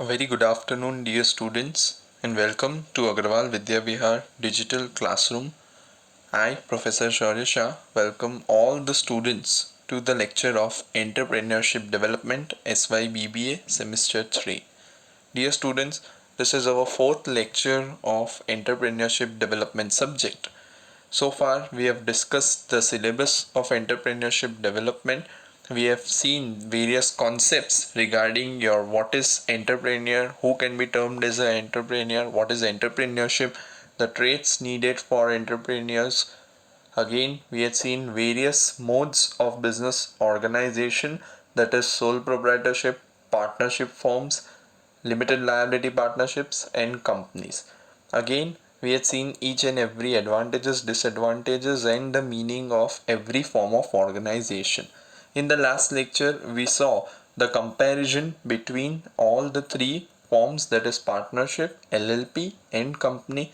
A very good afternoon, dear students, and welcome to Agrawal Vidya Vihar Digital Classroom. I, Professor Shaurya Shah, welcome all the students to the lecture of Entrepreneurship Development SY BBA Semester 3. Dear students, this is our fourth lecture of Entrepreneurship Development subject. So far, we have discussed the syllabus of entrepreneurship development. We have seen various concepts regarding your what is entrepreneur, who can be termed as an entrepreneur, what is entrepreneurship, the traits needed for entrepreneurs. Again, we have seen various modes of business organization, that is sole proprietorship, partnership forms, limited liability partnerships, and companies. Again, we had seen each and every advantages, disadvantages, and the meaning of every form of organization. In the last lecture, we saw the comparison between all the three forms, that is partnership, LLP, and company.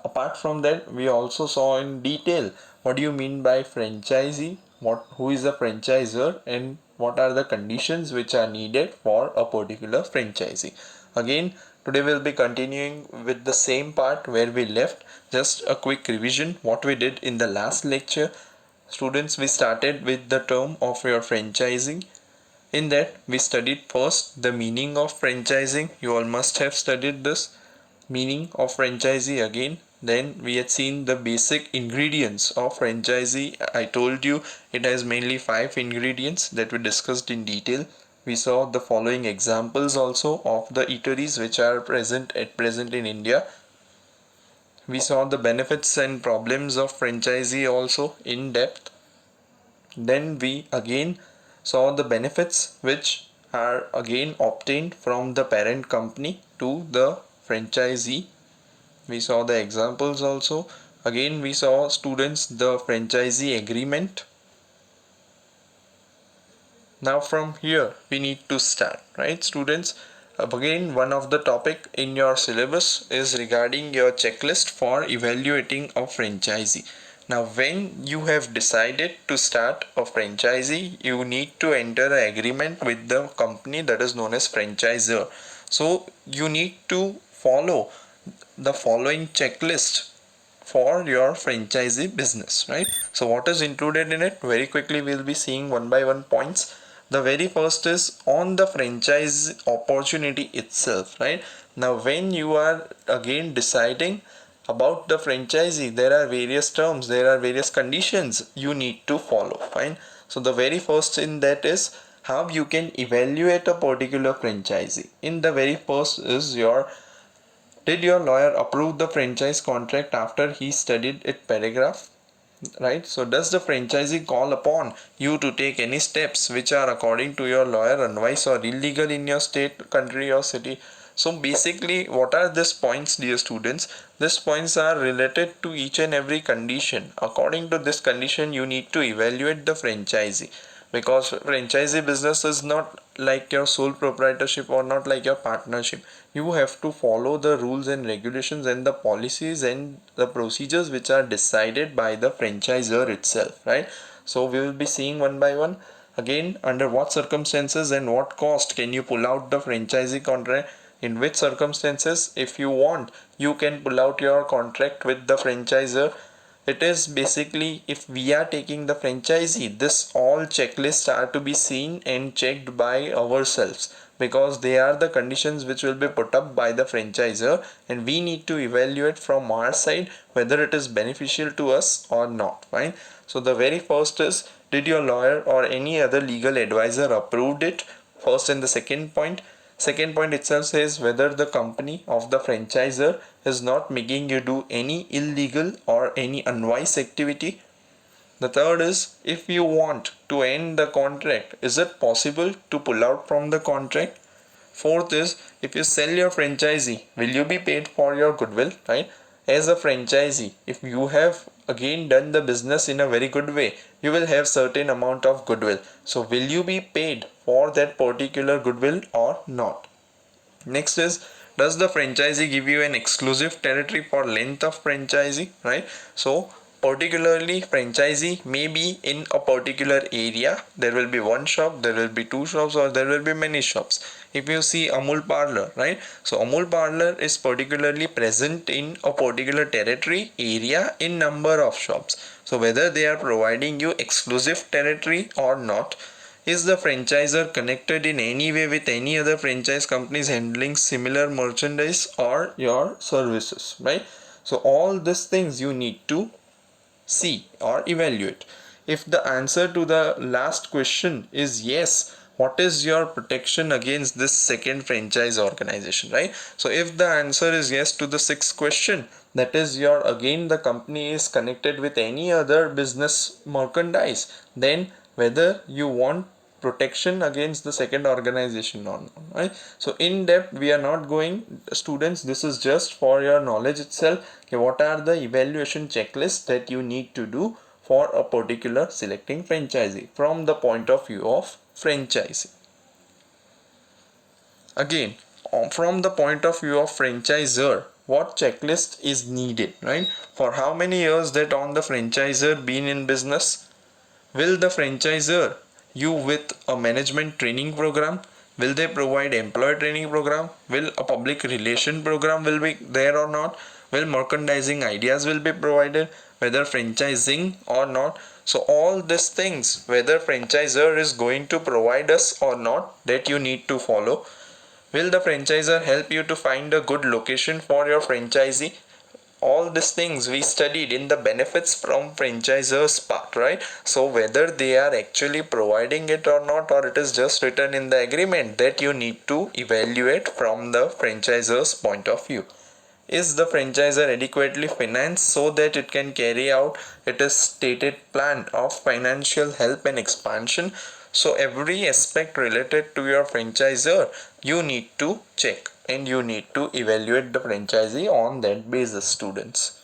Apart from that, we also saw in detail what do you mean by franchisee, who is a franchisor, and what are the conditions which are needed for a particular franchisee. Again, today we'll be continuing with the same part where we left. Just a quick revision what we did in the last lecture. Students, we started with the term of your franchising. In that, we studied first the meaning of franchising. You all must have studied this meaning of franchisee again. Then we had seen the basic ingredients of franchisee. I told you it has mainly 5 ingredients that we discussed in detail. We saw the following examples also of the eateries which are present at present in India. We saw the benefits and problems of franchisee also in depth. Then we again saw the benefits which are again obtained from the parent company to the franchisee. We saw the examples also. Again, we saw students the franchisee agreement. Now from here we need to start, right students? Again, one of the topic in your syllabus is regarding your checklist for evaluating a franchisee. Now when you have decided to start a franchisee, you need to enter an agreement with the company that is known as franchisor. So you need to follow the following checklist for your franchisee business, right? So what is included in it? Very quickly we'll be seeing one by one points. The very first is on the franchise opportunity itself, right? Now when you are again deciding about the franchisee, there are various terms, there are various conditions you need to follow, fine? So the very first in that is how you can evaluate a particular franchisee. In the very first is your, did your lawyer approve the franchise contract after he studied it paragraph? Right? So does the franchisee call upon you to take any steps which are according to your lawyer advice or illegal in your state, country or city? So basically, what are these points, dear students? These points are related to each and every condition. According to this condition, you need to evaluate the franchisee, because franchisee business is not like your sole proprietorship or not like your partnership. You have to follow the rules and regulations and the policies and the procedures which are decided by the franchisor itself, right? So we will be seeing one by one. Again, under what circumstances and what cost can you pull out the franchisee contract? In which circumstances, if you want, you can pull out your contract with the franchisor. It is basically, if we are taking the franchisee, this all checklists are to be seen and checked by ourselves, because they are the conditions which will be put up by the franchisor, and we need to evaluate from our side whether it is beneficial to us or not, right? So the very first is, did your lawyer or any other legal advisor approved it? First. And the second point itself says whether the company of the franchisor is not making you do any illegal or any unwise activity. The third is, if you want to end the contract, is it possible to pull out from the contract? Fourth is, if you sell your franchisee, will you be paid for your goodwill, right? As a franchisee, if you have again done the business in a very good way, you will have certain amount of goodwill. So will you be paid for that particular goodwill or not? Next is, does the franchisee give you an exclusive territory for length of franchisee, right? So particularly franchisee may be in a particular area. There will be one shop, there will be two shops, or there will be many shops. If you see Amul Parlor, right? So Amul Parlor is particularly present in a particular territory area in number of shops. So whether they are providing you exclusive territory or not, is the franchisor connected in any way with any other franchise companies handling similar merchandise or your services, right? So all these things you need to see or evaluate. If the answer to the last question is yes, what is your protection against this second franchise organization, right? So if the answer is yes to the sixth question, that is your again the company is connected with any other business merchandise, then whether you want protection against the second organization or not, right? So in depth we are not going, students, this is just for your knowledge itself. Okay, what are the evaluation checklists that you need to do for a particular selecting franchisee from the point of view of franchisee? Again, from the point of view of franchisor, what checklist is needed, right? For how many years that on the franchisor been in business? Will the franchisor you with a management training program? Will they provide employee training program? Will a public relation program will be there or not? Will merchandising ideas will be provided, whether franchising or not? So all these things, whether franchisor is going to provide us or not, that you need to follow. Will the franchisor help you to find a good location for your franchisee? All these things we studied in the benefits from franchisors part, right? So whether they are actually providing it or not, or it is just written in the agreement, that you need to evaluate from the franchisor's point of view. Is the franchisor adequately financed so that it can carry out its stated plan of financial help and expansion? So every aspect related to your franchisor you need to check, and you need to evaluate the franchisee on that basis, students.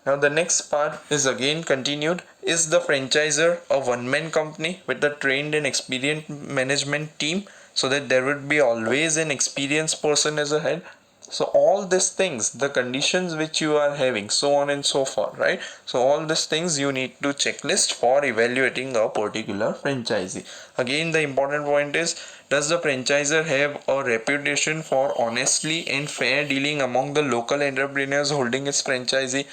Now the next part is again continued. Is the franchisor a one-man company with a trained and experienced management team, so that there would be always an experienced person as a head? So all these things, the conditions which you are having, so on and so forth, right? So all these things you need to checklist for evaluating a particular franchisee. Again, the important point is, does the franchisor have a reputation for honestly and fair dealing among the local entrepreneurs holding its franchisee?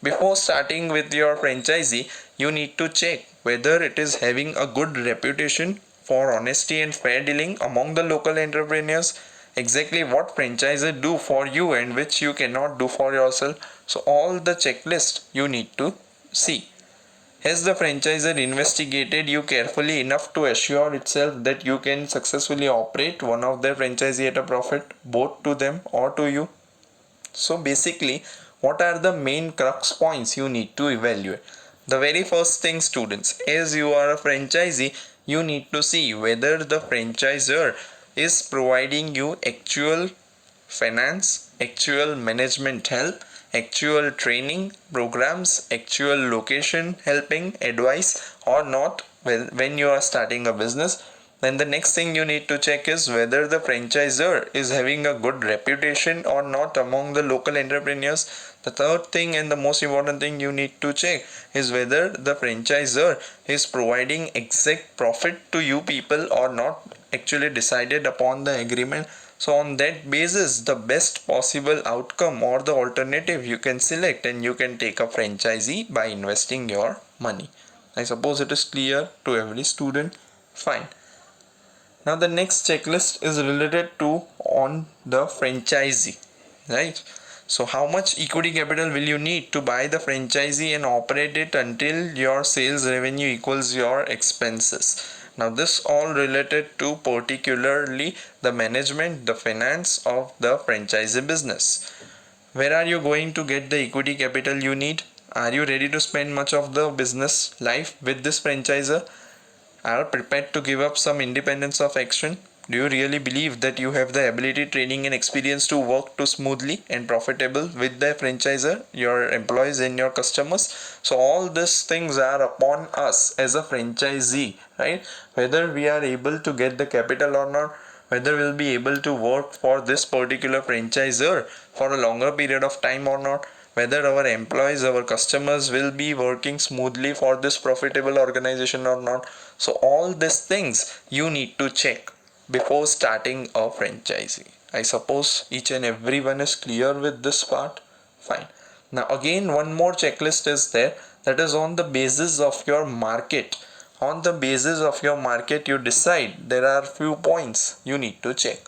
Before starting with your franchisee, you need to check whether it is having a good reputation for honesty and fair dealing among the local entrepreneurs. Exactly what franchisor do for you and which you cannot do for yourself. So all the checklist you need to see. Has the franchisor investigated you carefully enough to assure itself that you can successfully operate one of their franchisee at a profit, both to them or to you? So basically, what are the main crux points you need to evaluate? The very first thing, students, as you are a franchisee, you need to see whether the franchisor is providing you actual finance, actual management help, actual training programs, actual location helping advice or not when you are starting a business. Then the next thing you need to check is whether the franchisor is having a good reputation or not among the local entrepreneurs. The third thing and the most important thing you need to check is whether the franchisor is providing exact profit to you people or not, actually decided upon the agreement. So on that basis, the best possible outcome or the alternative you can select, and you can take a franchisee by investing your money. I suppose it is clear to every student. Fine. Now the next checklist is related to on the franchisee, right? So how much equity capital will you need to buy the franchisee and operate it until your sales revenue equals your expenses? Now this all related to particularly the management, the finance of the franchisee business. Where are you going to get the equity capital you need? Are you ready to spend much of the business life with this franchisor? Are prepared to give up some independence of action? Do you really believe that you have the ability, training and experience to work too smoothly and profitable with the franchisor, your employees and your customers? So all these things are upon us as a franchisee, right? Whether we are able to get the capital or not, whether we'll be able to work for this particular franchisor for a longer period of time or not, whether our employees, our customers will be working smoothly for this profitable organization or not. So all these things you need to check before starting a franchisee. I suppose each and everyone is clear with this part. Fine. Now again, one more checklist is there, that is on the basis of your market. On the basis of your market, you decide there are few points you need to check.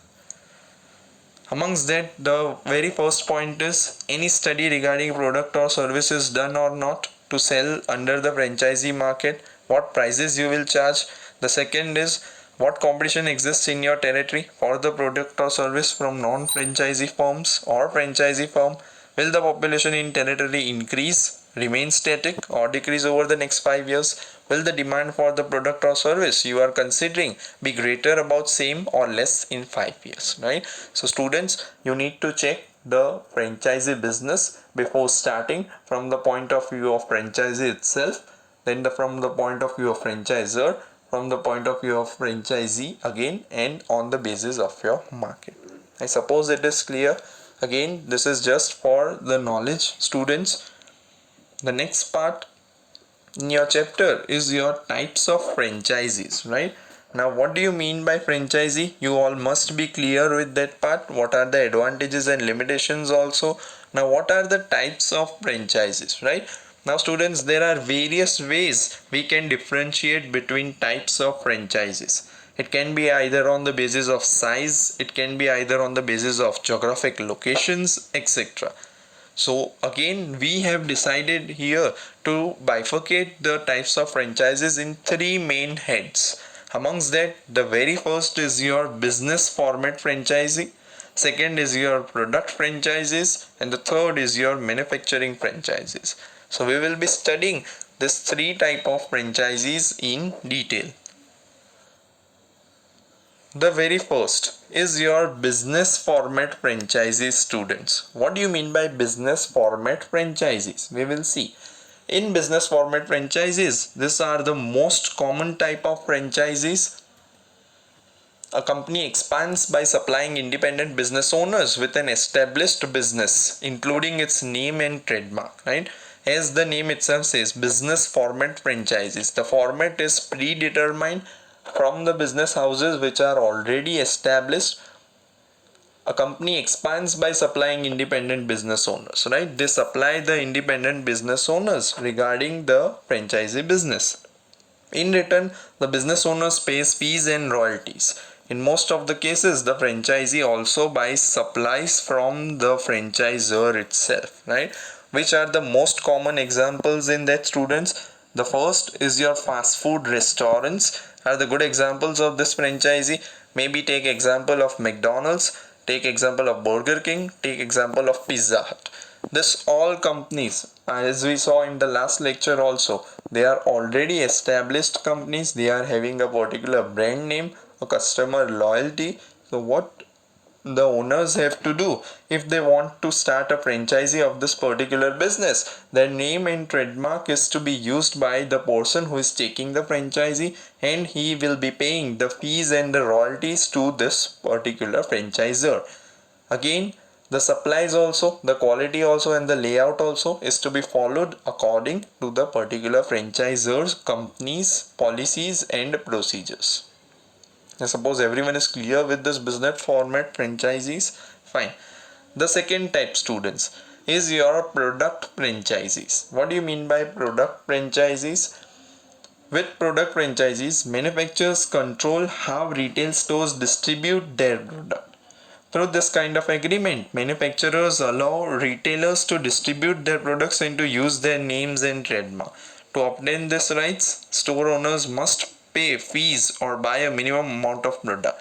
Amongst that, the very first point is any study regarding product or service is done or not to sell under the franchisee market, what prices you will charge. The second is what competition exists in your territory for the product or service from non-franchisee firms or franchisee firm. Will the population in territory increase, remain static, or decrease over the next 5 years? Will the demand for the product or service you are considering be greater, about same, or less in 5 years, right? So students, you need to check the franchisee business before starting from the point of view of franchisee itself, then from the point of view of franchisor, from the point of view of franchisee again, and on the basis of your market. I suppose it is clear. Again, this is just for the knowledge, students. The next part in your chapter is your types of franchisees, right? Now what do you mean by franchisee? You all must be clear with that part. What are the advantages and limitations also? Now what are the types of franchises, right? Now students, there are various ways we can differentiate between types of franchises. It can be either on the basis of size, it can be either on the basis of geographic locations, etc. So again, we have decided here to bifurcate the types of franchises in three main heads. Amongst that, the very first is your business format franchisee, second is your product franchises, and the third is your manufacturing franchises. So we will be studying these three type of franchisees in detail. The very first is your business format franchises, students. What do you mean by business format franchises? We will see. In business format franchises, these are the most common type of franchises. A company expands by supplying independent business owners with an established business, including its name and trademark, right? As the name itself says, business format franchises. The format is predetermined from the business houses which are already established. A company expands by supplying independent business owners, right? They supply the independent business owners regarding the franchisee business. In return, the business owners pays fees and royalties. In most of the cases, the franchisee also buys supplies from the franchisor itself, right? Which are the most common examples in that, students? The first is your fast food restaurants are the good examples of this franchisee. Maybe take example of McDonald's, take example of Burger King, take example of Pizza Hut. This all companies, as we saw in the last lecture also, they are already established companies. They are having a particular brand name, a customer loyalty. So what the owners have to do if they want to start a franchisee of this particular business, their name and trademark is to be used by the person who is taking the franchisee, and he will be paying the fees and the royalties to this particular franchisor. Again, the supplies also, the quality also, and the layout also is to be followed according to the particular franchisor's company's policies and procedures. I suppose everyone is clear with this business format franchisees. Fine. The second type, students, is your product franchisees. What do you mean by product franchisees? With product franchisees, manufacturers control how retail stores distribute their product. Through this kind of agreement, manufacturers allow retailers to distribute their products and to use their names and trademark. To obtain these rights, store owners must pay fees or buy a minimum amount of product.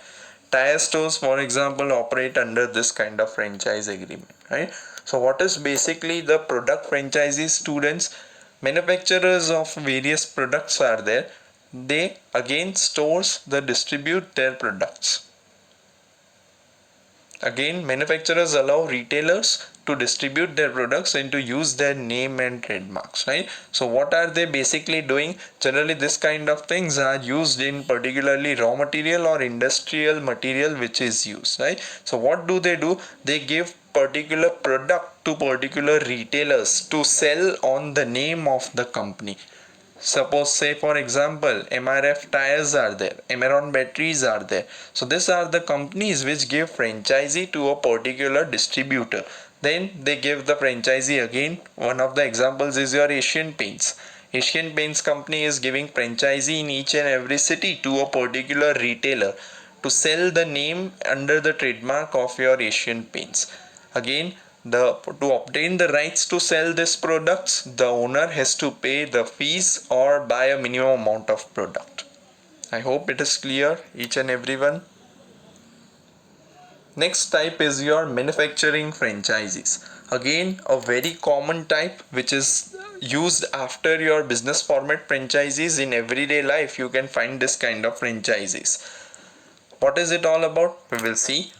Tire stores, for example, operate under this kind of franchise agreement, right? So what is basically the product franchises, students? Manufacturers of various products are there. They again stores they distribute their products. Again, manufacturers allow retailers to distribute their products and to use their name and trademarks, right? So what are they basically doing? Generally, this kind of things are used in particularly raw material or industrial material which is used, right? So what do? They give particular product to particular retailers to sell on the name of the company. Suppose, say for example, MRF tires are there, Emeron batteries are there. So these are the companies which give franchisee to a particular distributor. Then they give the franchisee again. One of the examples is your Asian Paints. Asian Paints company is giving franchisee in each and every city to a particular retailer to sell the name under the trademark of your Asian Paints. Again, to obtain the rights to sell these products, the owner has to pay the fees or buy a minimum amount of product. I hope it is clear, each and everyone. Next type is your manufacturing franchises. Again, a very common type which is used after your business format franchises. In everyday life you can find this kind of franchises. What is it all about? We will see.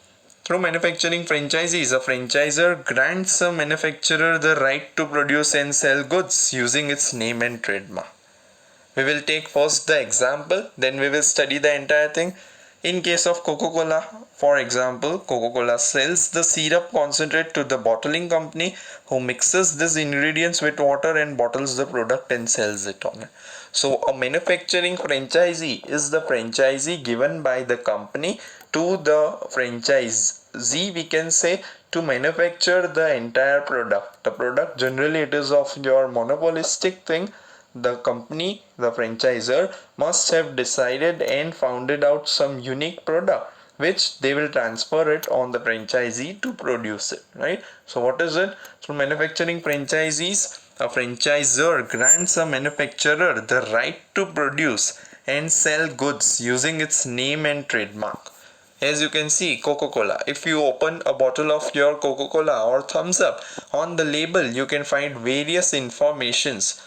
Through manufacturing franchises, a franchisor grants a manufacturer the right to produce and sell goods using its name and trademark. We will take first the example, then we will study the entire thing. In case of Coca-Cola, for example, Coca-Cola sells the syrup concentrate to the bottling company who mixes these ingredients with water and bottles the product and sells it on it. So a manufacturing franchisee is the franchisee given by the company to the franchisee, we can say, to manufacture the entire product. The product generally it is of your monopolistic thing. The company, the franchisor, must have decided and founded out some unique product which they will transfer it on the franchisee to produce it, right? So what is it? Through manufacturing franchisees, a franchisor grants a manufacturer the right to produce and sell goods using its name and trademark. As you can see, Coca-Cola. If you open a bottle of your Coca-Cola or Thumbs Up, on the label you can find various informations.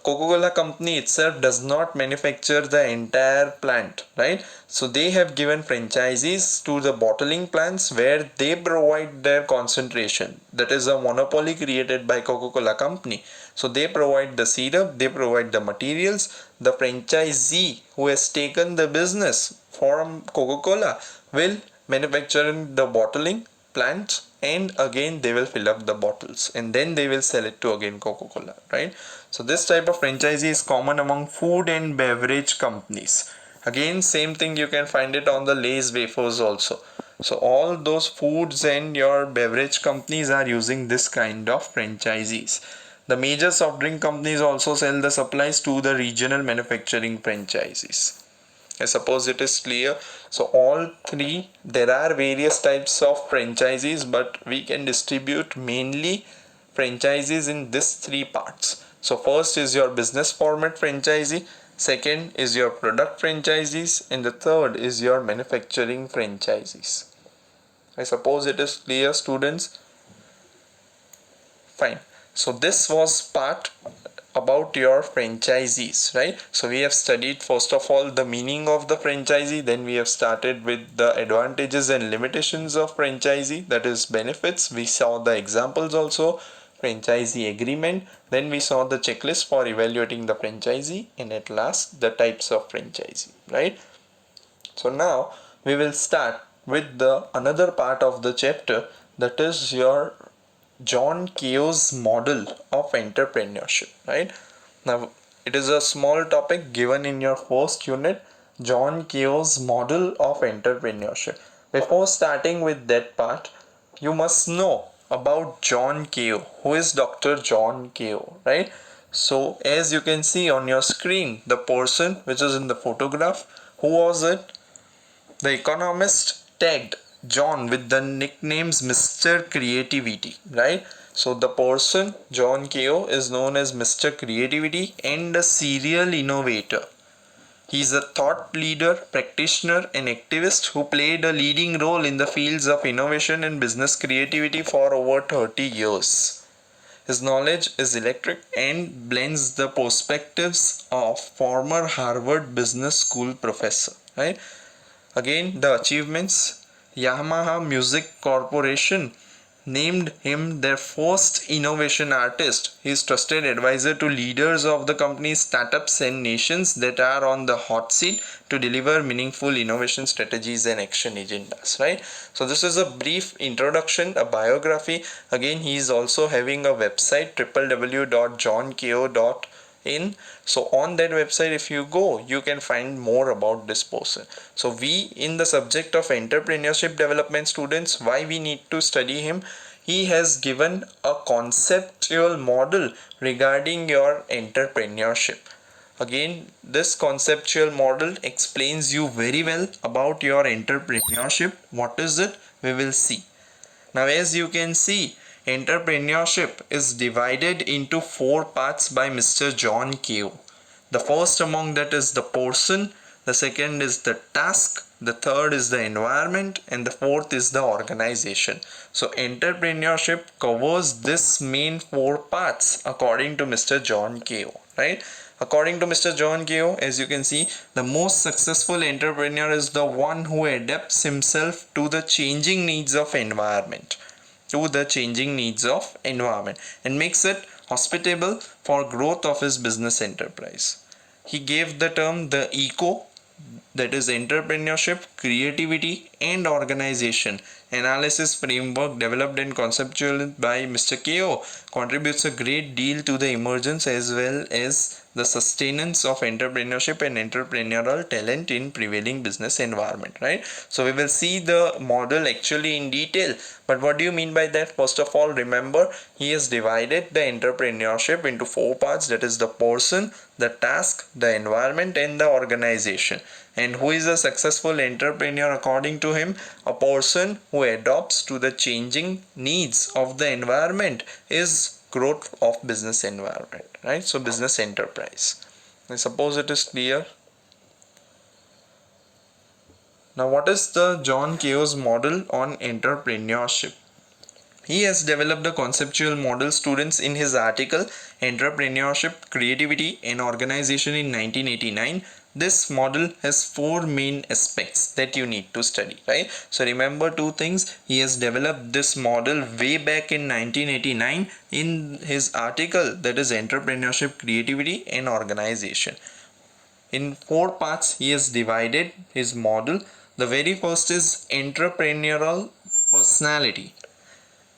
Coca-Cola company itself does not manufacture the entire plant, right? So they have given franchises to the bottling plants where they provide their concentration. That is a monopoly created by Coca-Cola company. So they provide the syrup, they provide the materials. The franchisee who has taken the business from Coca-Cola will manufacture the bottling plant, and again they will fill up the bottles and then they will sell it to again Coca-Cola, right? So this type of franchisee is common among food and beverage companies. Again, same thing you can find it on the Lay's wafers also. So all those foods and your beverage companies are using this kind of franchisees. The major soft drink companies also sell the supplies to the regional manufacturing franchisees. I suppose it is clear. So all three, there are various types of franchises, but we can distribute mainly franchises in these three parts. So first is your business format franchisee, second is your product franchisees, and the third is your manufacturing franchisees. I suppose it is clear, students. Fine. So this was part about your franchisees, right? So we have studied first of all the meaning of the franchisee, then we have started with the advantages and limitations of franchisee, that is benefits. We saw the examples also, franchisee agreement, then we saw the checklist for evaluating the franchisee, and at last the types of franchisee, right? So now we will start with the another part of the chapter, that is your John Keogh's model of entrepreneurship, right? Now, it is a small topic given in your first unit, John Keogh's model of entrepreneurship. Before starting with that part, you must know about John Keogh. Who is Dr. John Keogh, right? So, as you can see on your screen, the person which is in the photograph, who was it? The economist tagged John with the nicknames Mr. Creativity, right? So the person John Keogh is known as Mr. Creativity and a serial innovator. He is a thought leader, practitioner and activist who played a leading role in the fields of innovation and business creativity for over 30 years. His knowledge is electric and blends the perspectives of former Harvard Business School professor, right? Again, the achievements: Yamaha Music Corporation named him their first innovation artist. He is trusted advisor to leaders of the company's startups and nations that are on the hot seat to deliver meaningful innovation strategies and action agendas, right? So this is a brief introduction, a biography. Again, he is also having a website, www.johnko.in. So on that website, if you go, you can find more about this person. So we, in the subject of entrepreneurship development, students, why we need to study him? He has given a conceptual model regarding your entrepreneurship. Again, this conceptual model explains you very well about your entrepreneurship. What is it? We will see. Now, as you can see, entrepreneurship is divided into four parts by Mr. John Keogh. The first among that is the person, the second is the task, the third is the environment, and the fourth is the organization. So entrepreneurship covers this main four parts according to Mr. John Keogh, right? According to Mr. John Keogh, as you can see, the most successful entrepreneur is the one who adapts himself to the changing needs of environment, and makes it hospitable for growth of his business enterprise. He gave the term the eco, that is entrepreneurship, creativity and organization analysis framework developed and conceptualized by Mr. Keogh contributes a great deal to the emergence as well as the sustenance of entrepreneurship and entrepreneurial talent in prevailing business environment, right? So we will see the model actually in detail. But what do you mean by that? First of all, remember, he has divided the entrepreneurship into four parts, that is the person, the task, the environment and the organization. And who is a successful entrepreneur according to him? A person who adapts to the changing needs of the environment is growth of business environment, right? So business enterprise. I suppose it is clear. Now what is the John Keogh's model on entrepreneurship? He has developed a conceptual model, students, in his article Entrepreneurship, Creativity and Organization in 1989. This model has four main aspects that you need to study, right? So remember two things. He has developed this model way back in 1989 in his article, that is Entrepreneurship, Creativity and Organization. In four parts he has divided his model. The very first is entrepreneurial personality.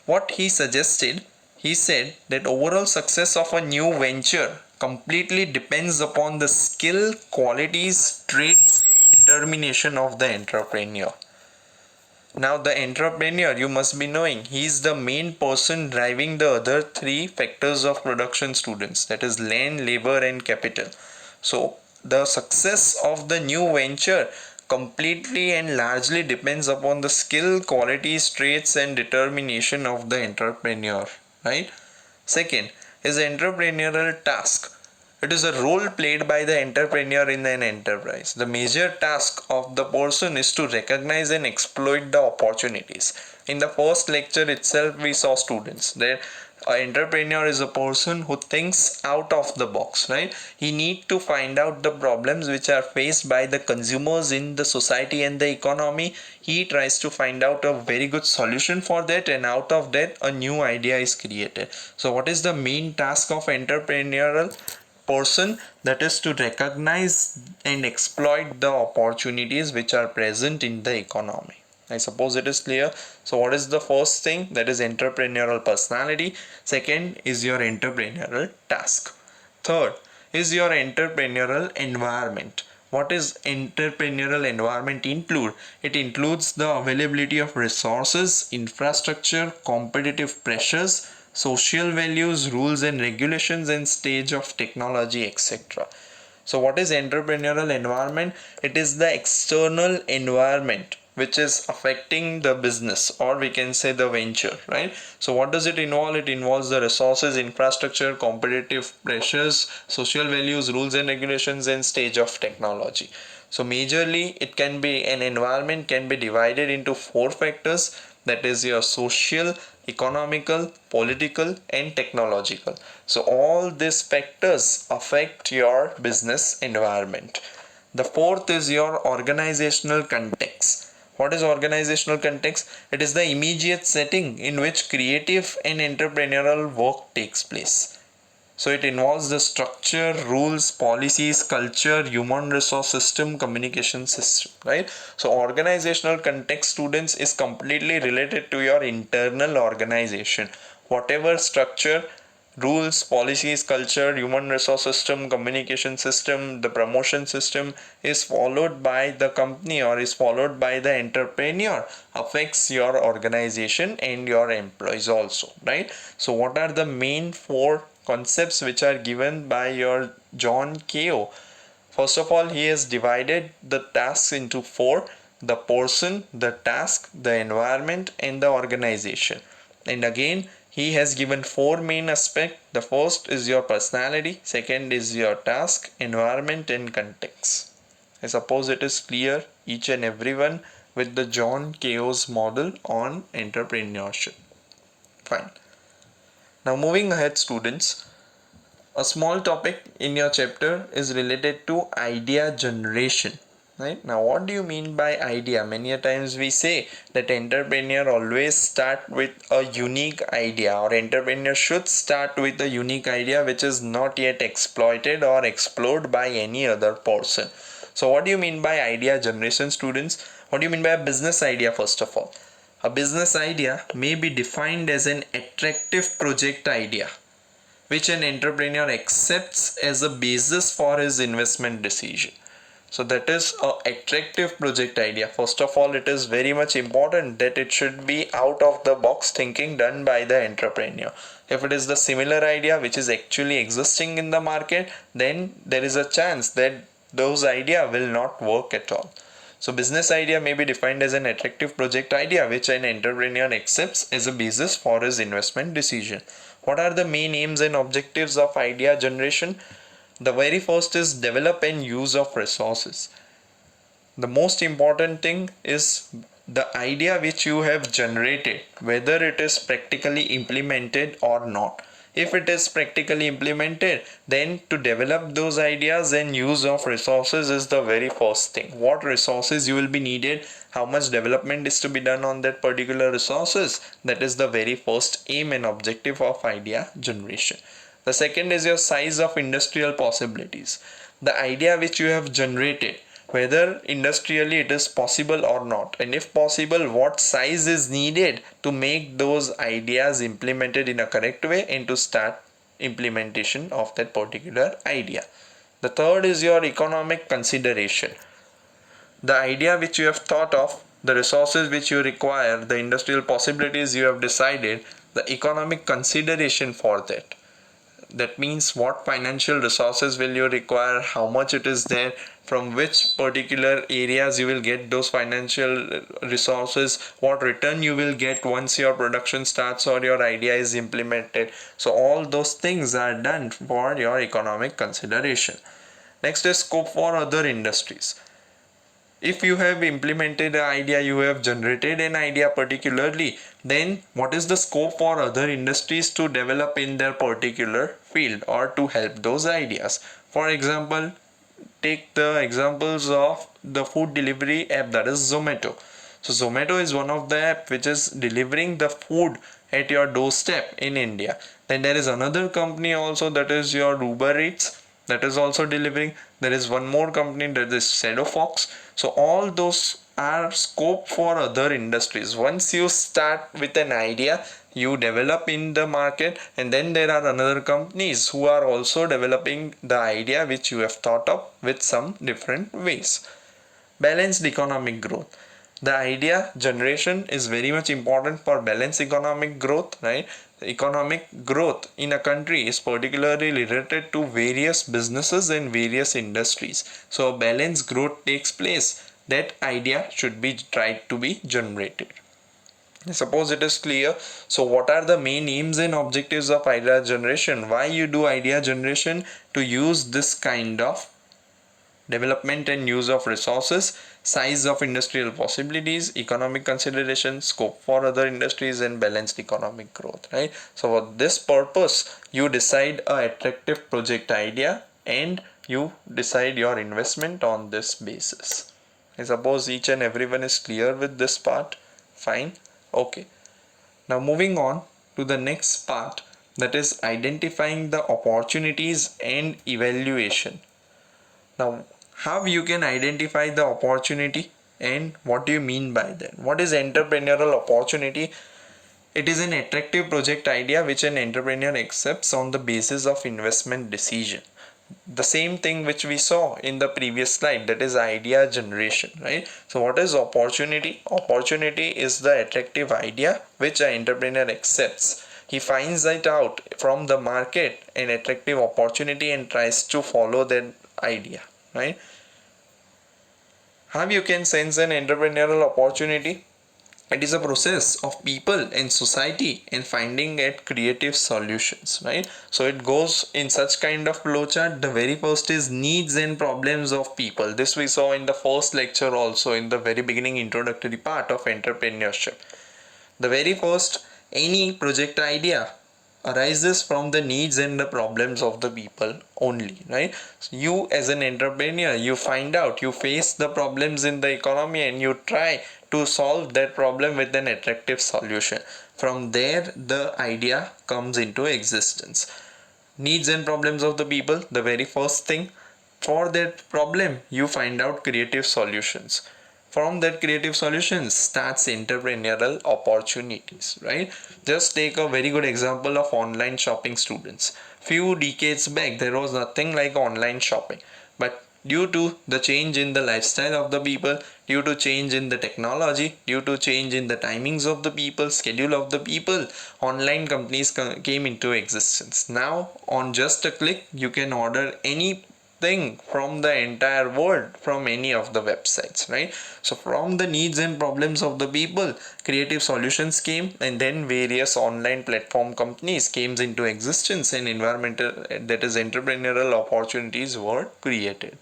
What he suggested, he said that overall success of a new venture completely depends upon the skill, qualities, traits, determination of the entrepreneur. Now the entrepreneur, you must be knowing, he is the main person driving the other three factors of production, students, that is land, labor and capital. So the success of the new venture completely and largely depends upon the skill, qualities, traits and determination of the entrepreneur, right? Second is entrepreneurial task. It is a role played by the entrepreneur in an enterprise. The major task of the person is to recognize and exploit the opportunities. In the first lecture itself, we saw, students, that an entrepreneur is a person who thinks out of the box, right? He needs to find out the problems which are faced by the consumers in the society and the economy. He tries to find out a very good solution for that, and out of that a new idea is created. So what is the main task of entrepreneurial person? That is to recognize and exploit the opportunities which are present in the economy. I suppose it is clear. So what is the first thing? That is entrepreneurial personality. Second is your entrepreneurial task. Third is your entrepreneurial environment. What is entrepreneurial environment include? It includes the availability of resources, infrastructure, competitive pressures, social values, rules and regulations and stage of technology, etc. So what is entrepreneurial environment? It is the external environment which is affecting the business, or we can say the venture, right? So what does it involve? It involves the resources, infrastructure, competitive pressures, social values, rules and regulations and stage of technology. So majorly it can be, an environment can be divided into four factors, that is your social, economical, political and technological. So all these factors affect your business environment. The fourth is your organizational context. What is organizational context? It is the immediate setting in which creative and entrepreneurial work takes place. So it involves the structure, rules, policies, culture, human resource system, communication system, right? So organizational context, students, is completely related to your internal organization. Whatever structure, rules, policies, culture, human resource system, communication system, the promotion system is followed by the company or is followed by the entrepreneur affects your organization and your employees also, right? So what are the main four concepts which are given by your John Ko? First of all, he has divided the tasks into four: the person, the task, the environment, and the organization. And again, he has given four main aspects. The first is your personality, second is your task, environment, and context. I suppose it is clear, each and everyone, with the John Ko's model on entrepreneurship. Fine. Now, moving ahead, students, a small topic in your chapter is related to idea generation. Right? Now, what do you mean by idea? Many a times we say that entrepreneur always start with a unique idea, or entrepreneur should start with a unique idea which is not yet exploited or explored by any other person. So what do you mean by idea generation, students? What do you mean by a business idea? First of all, a business idea may be defined as an attractive project idea which an entrepreneur accepts as a basis for his investment decision. So that is a attractive project idea. First of all, it is very much important that it should be out of the box thinking done by the entrepreneur. If it is the similar idea which is actually existing in the market, then there is a chance that those idea will not work at all. So business idea may be defined as an attractive project idea which an entrepreneur accepts as a basis for his investment decision. What are the main aims and objectives of idea generation? The very first is develop and use of resources. The most important thing is the idea which you have generated, whether it is practically implemented or not. If it is practically implemented, then to develop those ideas and use of resources is the very first thing. What resources you will be needed, how much development is to be done on that particular resources, that is the very first aim and objective of idea generation. The second is your size of industrial possibilities. The idea which you have generated, whether industrially it is possible or not, and if possible, what size is needed to make those ideas implemented in a correct way and to start implementation of that particular idea. The third is your economic consideration. The idea which you have thought of, the resources which you require, the industrial possibilities you have decided, the economic consideration for that. That means what financial resources will you require, how much it is there, from which particular areas you will get those financial resources, what return you will get once your production starts or your idea is implemented. So all those things are done for your economic consideration. Next is scope for other industries. If you have implemented an idea, you have generated an idea particularly, then what is the scope for other industries to develop in their particular field or to help those ideas? For example, take the examples of the food delivery app, that is Zomato. So Zomato is one of the app which is delivering the food at your doorstep in India. Then there is another company also, that is your Uber Eats, that is also delivering. There is one more company, that is Shadow Fox. So all those are scope for other industries. Once you start with an idea, you develop in the market, and then there are another companies who are also developing the idea which you have thought of with some different ways. Balanced economic growth. The idea generation is very much important for balanced economic growth, right? Economic growth in a country is particularly related to various businesses and various industries. So balanced growth takes place. That idea should be tried to be generated. Suppose it is clear. So what are the main aims and objectives of idea generation? Why you do idea generation? To use this kind of development and use of resources, size of industrial possibilities, economic consideration, scope for other industries, and balanced economic growth, right? So for this purpose, you decide a attractive project idea and you decide your investment on this basis. I suppose each and everyone is clear with this part. Fine. Okay. Now moving on to the next part, that is identifying the opportunities and evaluation. Now, how you can identify the opportunity and what do you mean by that? What is entrepreneurial opportunity? It is an attractive project idea which an entrepreneur accepts on the basis of investment decision. The same thing which we saw in the previous slide, that is idea generation, right? So what is opportunity? Opportunity is the attractive idea which an entrepreneur accepts. He finds it out from the market, an attractive opportunity, and tries to follow that idea, right? How you can sense an entrepreneurial opportunity? It is a process of people and society and finding at creative solutions, right? So it goes in such kind of flowchart. The very first is needs and problems of people. This we saw in the first lecture also, in the very beginning introductory part of entrepreneurship. The very first, any project idea arises from the needs and the problems of the people only, right? So you as an entrepreneur, you find out, you face the problems in the economy and you try to solve that problem with an attractive solution. From there the idea comes into existence. Needs and problems of the people, the very first thing. For that problem you find out creative solutions. From that creative solutions starts entrepreneurial opportunities, right? Just take a very good example of online shopping, students. Few decades back there was nothing like online shopping, but due to the change in the lifestyle of the people, due to change in the technology, due to change in the timings of the people, schedule of the people, online companies came into existence. Now on just a click you can order any thing from the entire world from any of the websites, right? So from the needs and problems of the people, creative solutions came, and then various online platform companies came into existence, and environmental, that is entrepreneurial opportunities were created.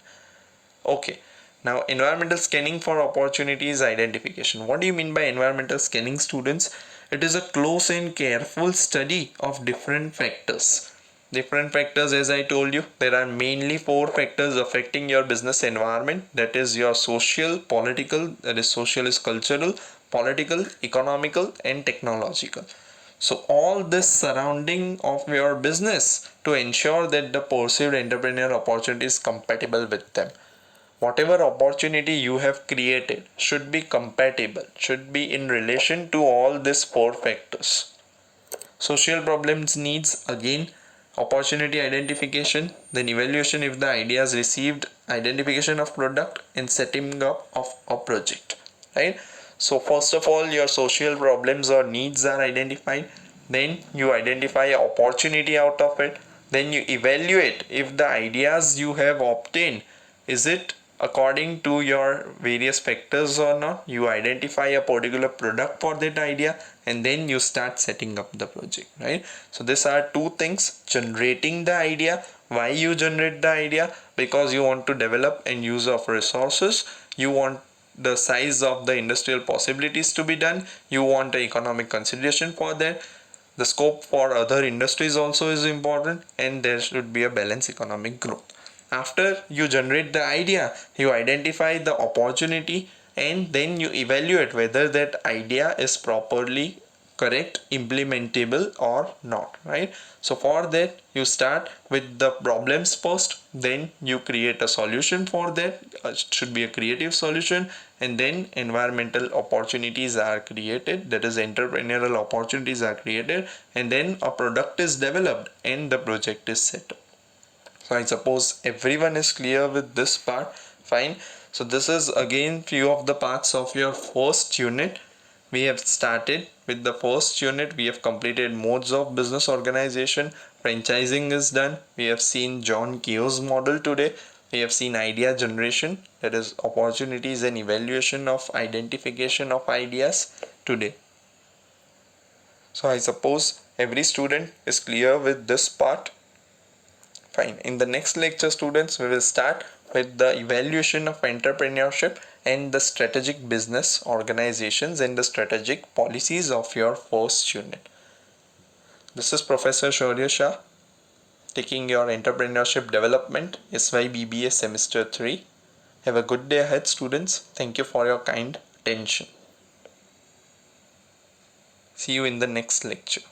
Okay. Now, environmental scanning for opportunities identification. What do you mean by environmental scanning, students? It is a close and careful study of different factors. Different factors, as I told you, there are mainly four factors affecting your business environment. That is your social, political, that is social is cultural, political, economical, and technological. So all this surrounding of your business to ensure that the perceived entrepreneurial opportunity is compatible with them. Whatever opportunity you have created should be compatible, should be in relation to all these four factors. Social problems needs, again opportunity identification, then evaluation if the idea is received, identification of product, and setting up of a project, right? So first of all your social problems or needs are identified, then you identify opportunity out of it, then you evaluate if the ideas you have obtained, is it according to your various factors or not. You identify a particular product for that idea, and then you start setting up the project, right? So these are two things: generating the idea. Why you generate the idea? Because you want to develop and use of resources, you want the size of the industrial possibilities to be done, you want the economic consideration for that, the scope for other industries also is important, and there should be a balanced economic growth. After you generate the idea, you identify the opportunity, and then you evaluate whether that idea is properly correct, implementable or not, right? So for that you start with the problems first, then you create a solution for that. It should be a creative solution, and then environmental opportunities are created, that is entrepreneurial opportunities are created, and then a product is developed and the project is set up. So I suppose everyone is clear with this part. Fine. So this is again few of the parts of your first unit. We have started with the first unit. We have completed modes of business organization. Franchising is done. We have seen John Keogh's model today. We have seen idea generation, that is opportunities and evaluation of identification of ideas today. So I suppose every student is clear with this part. Fine. In the next lecture, students, we will start with the evaluation of entrepreneurship and the strategic business organizations and the strategic policies of your first unit. This is Professor Shaurya Shah taking your entrepreneurship development SY BBA semester 3. Have a good day ahead, students. Thank you for your kind attention. See you in the next lecture.